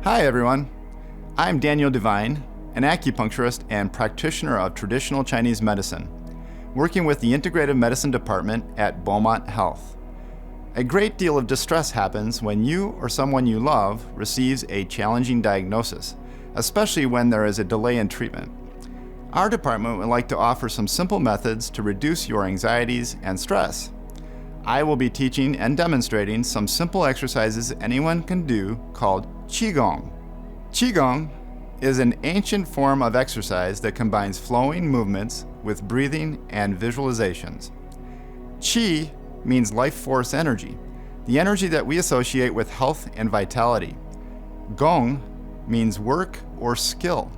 Hi everyone, I'm Daniel Devine, an acupuncturist and practitioner of traditional Chinese medicine, working with the Integrative Medicine Department at Beaumont Health. A great deal of distress happens when you or someone you love receives a challenging diagnosis, especially when there is a delay in treatment. Our department would like to offer some simple methods to reduce your anxieties and stress. I will be teaching and demonstrating some simple exercises anyone can do called QiGong. QiGong is an ancient form of exercise that combines flowing movements with breathing and visualizations. Qi means life force energy, the energy that we associate with health and vitality. Gong means work or skill.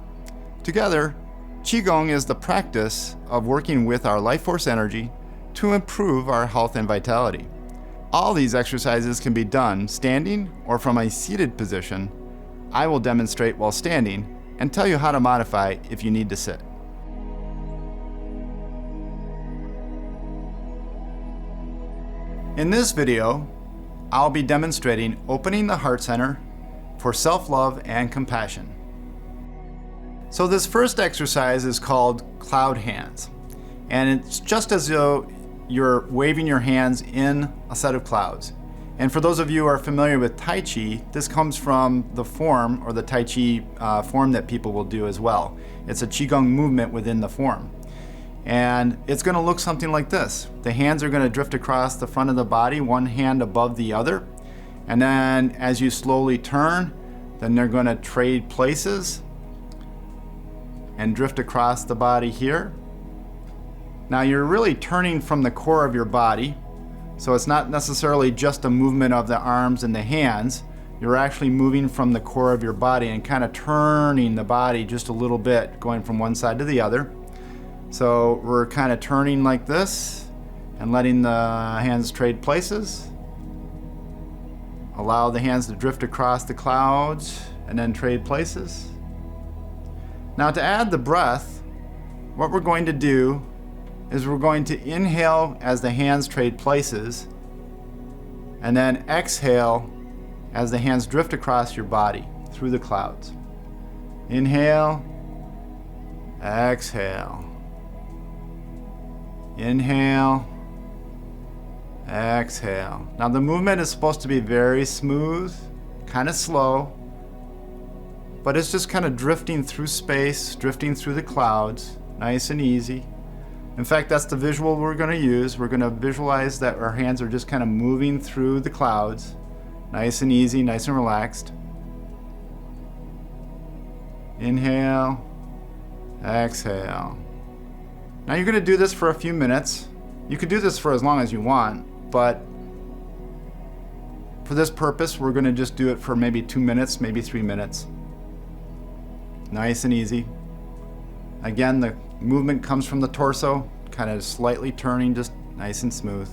Together, QiGong is the practice of working with our life force energy to improve our health and vitality. All these exercises can be done standing or from a seated position. I will demonstrate while standing and tell you how to modify if you need to sit. In this video, I'll be demonstrating opening the heart center for self-love and compassion. So this first exercise is called cloud hands, and it's just as though you're waving your hands in a set of clouds. And for those of you who are familiar with Tai Chi, this comes from the form, or the Tai Chi form that people will do as well. It's a Qigong movement within the form. And it's going to look something like this. The hands are going to drift across the front of the body, one hand above the other. And then as you slowly turn, then they're going to trade places and drift across the body here. Now you're really turning from the core of your body, so it's not necessarily just a movement of the arms and the hands. You're actually moving from the core of your body and kind of turning the body just a little bit, going from one side to the other. So we're kind of turning like this and letting the hands trade places. Allow the hands to drift across the clouds and then trade places. Now to add the breath, what we're going to do is we're going to inhale as the hands trade places, and then exhale as the hands drift across your body through the clouds. Inhale, exhale. Inhale, exhale. Now the movement is supposed to be very smooth, kind of slow, but it's just kind of drifting through space, drifting through the clouds, nice and easy. In fact, that's the visual we're going to use. We're going to visualize that our hands are just kind of moving through the clouds, nice and easy, nice and relaxed. Inhale, exhale. Now you're going to do this for a few minutes. You could do this for as long as you want, but for this purpose, we're going to just do it for maybe 2 minutes, maybe 3 minutes. Nice and easy. Again, the movement comes from the torso, kind of slightly turning, just nice and smooth.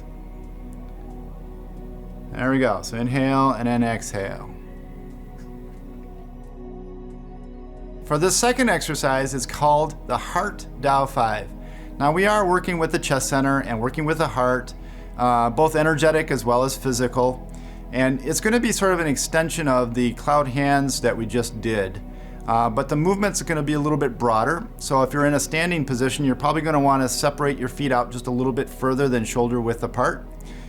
There we go. So inhale and then exhale. For this second exercise, it's called the Heart Dao 5. Now we are working with the chest center and working with the heart, both energetic as well as physical. And it's going to be sort of an extension of the cloud hands that we just did. But the movement's going to be a little bit broader. So if you're in a standing position, you're probably going to want to separate your feet out just a little bit further than shoulder width apart.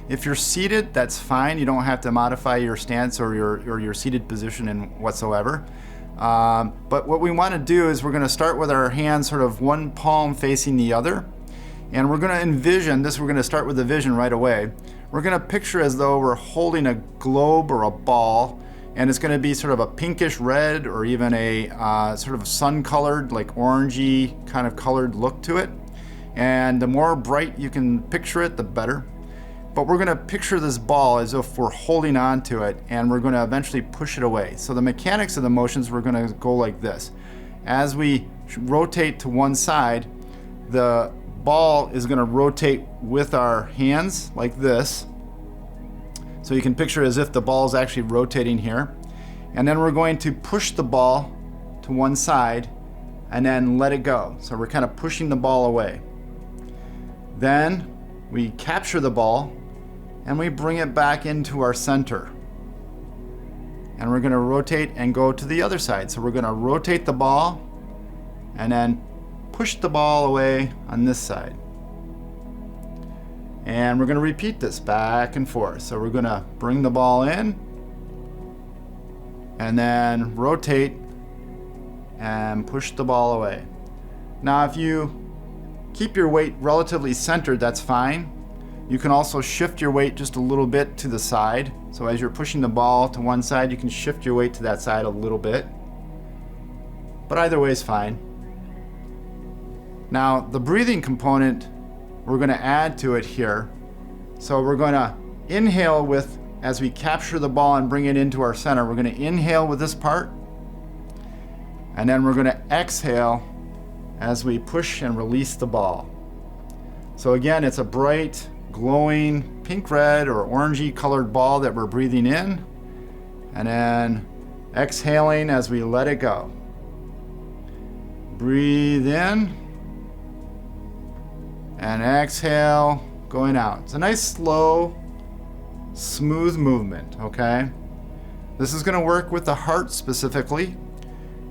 If you're seated, that's fine. You don't have to modify your stance or your seated position in whatsoever. But what we want to do is we're going to start with our hands sort of one palm facing the other. And we're going to envision this. We're going to start with the vision right away. We're going to picture as though we're holding a globe or a ball. And it's going to be sort of a pinkish red or even a sort of sun-colored, like orangey kind of colored look to it. And the more bright you can picture it, the better. But we're going to picture this ball as if we're holding on to it, and we're going to eventually push it away. So the mechanics of the motions, we're going to go like this. As we rotate to one side, the ball is going to rotate with our hands like this. So you can picture as if the ball is actually rotating here. And then we're going to push the ball to one side and then let it go. So we're kind of pushing the ball away. Then we capture the ball and we bring it back into our center. and we're going to rotate and go to the other side. So we're going to rotate the ball and then push the ball away on this side. And we're going to repeat this back and forth. So we're going to bring the ball in and then rotate and push the ball away. Now if you keep your weight relatively centered, that's fine. You can also shift your weight just a little bit to the side. So as you're pushing the ball to one side, you can shift your weight to that side a little bit. But either way is fine. Now the breathing component, we're going to add to it here. So we're going to inhale with, as we capture the ball and bring it into our center, we're going to inhale with this part. And then we're going to exhale as we push and release the ball. So again, it's a bright, glowing pink-red or orangey colored ball that we're breathing in, and then exhaling as we let it go. Breathe in and exhale, going out. It's a nice, slow, smooth movement, okay? This is going to work with the heart specifically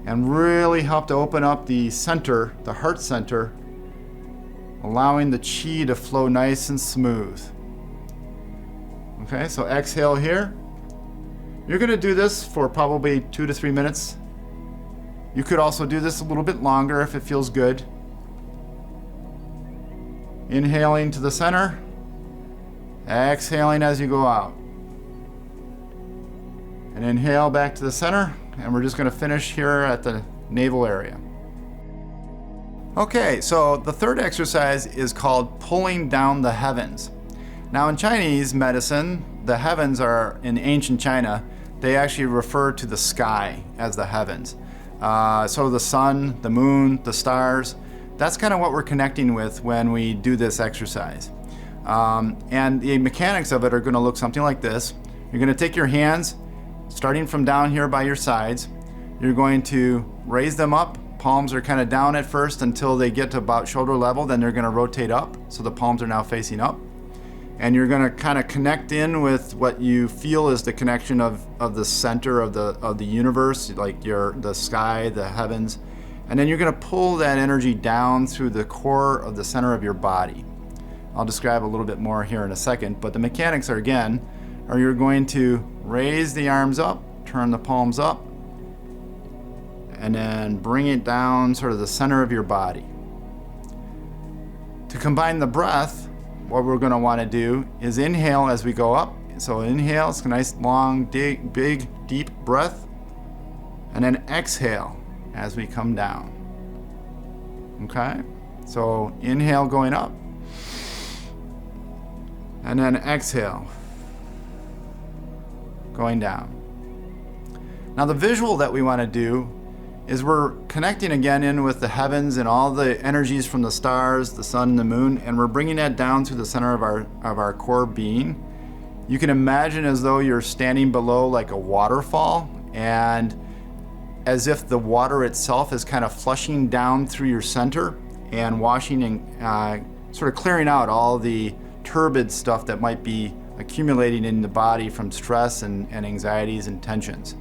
and really help to open up the center, the heart center, allowing the chi to flow nice and smooth. Okay, so exhale here. You're going to do this for probably 2 to 3 minutes. You could also do this a little bit longer if it feels good. Inhaling to the center, exhaling as you go out. And inhale back to the center, and we're just going to finish here at the navel area. Okay, so the third exercise is called pulling down the heavens. Now in Chinese medicine, the heavens are, in ancient China, they actually refer to the sky as the heavens. So the sun, the moon, the stars, that's kind of what we're connecting with when we do this exercise. And the mechanics of it are going to look something like this. You're going to take your hands, starting from down here by your sides. You're going to raise them up. Palms are kind of down at first until they get to about shoulder level. Then they're going to rotate up. So the palms are now facing up. And you're going to kind of connect in with what you feel is the connection of the center of the universe, like the sky, the heavens. And then you're going to pull that energy down through the core of the center of your body. I'll describe a little bit more here in a second, but the mechanics are you're going to raise the arms up, turn the palms up, and then bring it down sort of the center of your body. To combine the breath, what we're going to want to do is inhale as we go up. So inhale, it's a nice long, big, deep breath, and then exhale as we come down. Okay? So inhale going up, and then exhale going down. Now the visual that we want to do is we're connecting again in with the heavens and all the energies from the stars, the sun, the moon, and we're bringing that down through the center of our core being. You can imagine as though you're standing below like a waterfall, and as if the water itself is kind of flushing down through your center and washing and sort of clearing out all the turbid stuff that might be accumulating in the body from stress and anxieties and tensions.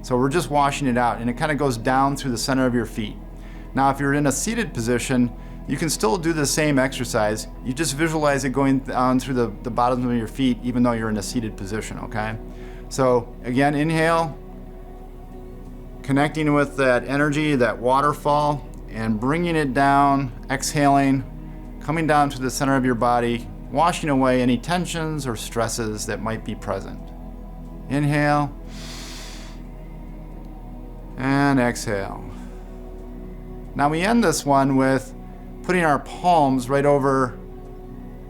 So we're just washing it out, and it kind of goes down through the center of your feet. Now if you're in a seated position, you can still do the same exercise. You just visualize it going down through the bottom of your feet even though you're in a seated position, okay? So again, inhale, connecting with that energy, that waterfall, and bringing it down, exhaling, coming down to the center of your body, washing away any tensions or stresses that might be present. Inhale, and exhale. Now we end this one with putting our palms right over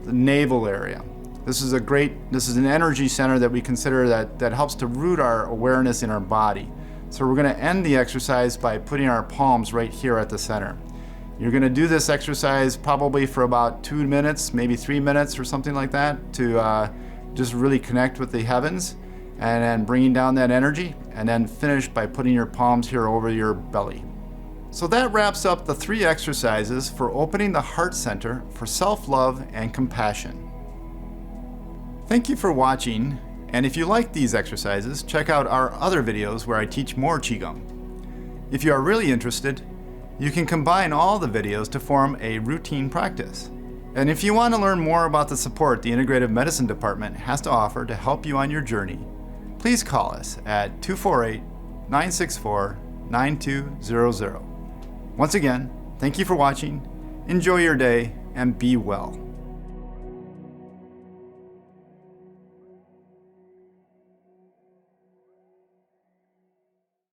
the navel area. This is an energy center that we consider that helps to root our awareness in our body. So we're going to end the exercise by putting our palms right here at the center. You're going to do this exercise probably for about 2 minutes, maybe 3 minutes or something like that, to just really connect with the heavens and then bringing down that energy, and then finish by putting your palms here over your belly. So that wraps up the 3 exercises for opening the heart center for self-love and compassion. Thank you for watching, And if you like these exercises, check out our other videos where I teach more QiGong. If you are really interested, you can combine all the videos to form a routine practice. And if you want to learn more about the support the Integrative Medicine Department has to offer to help you on your journey, please call us at 248-964-9200. Once again, thank you for watching, enjoy your day, and be well.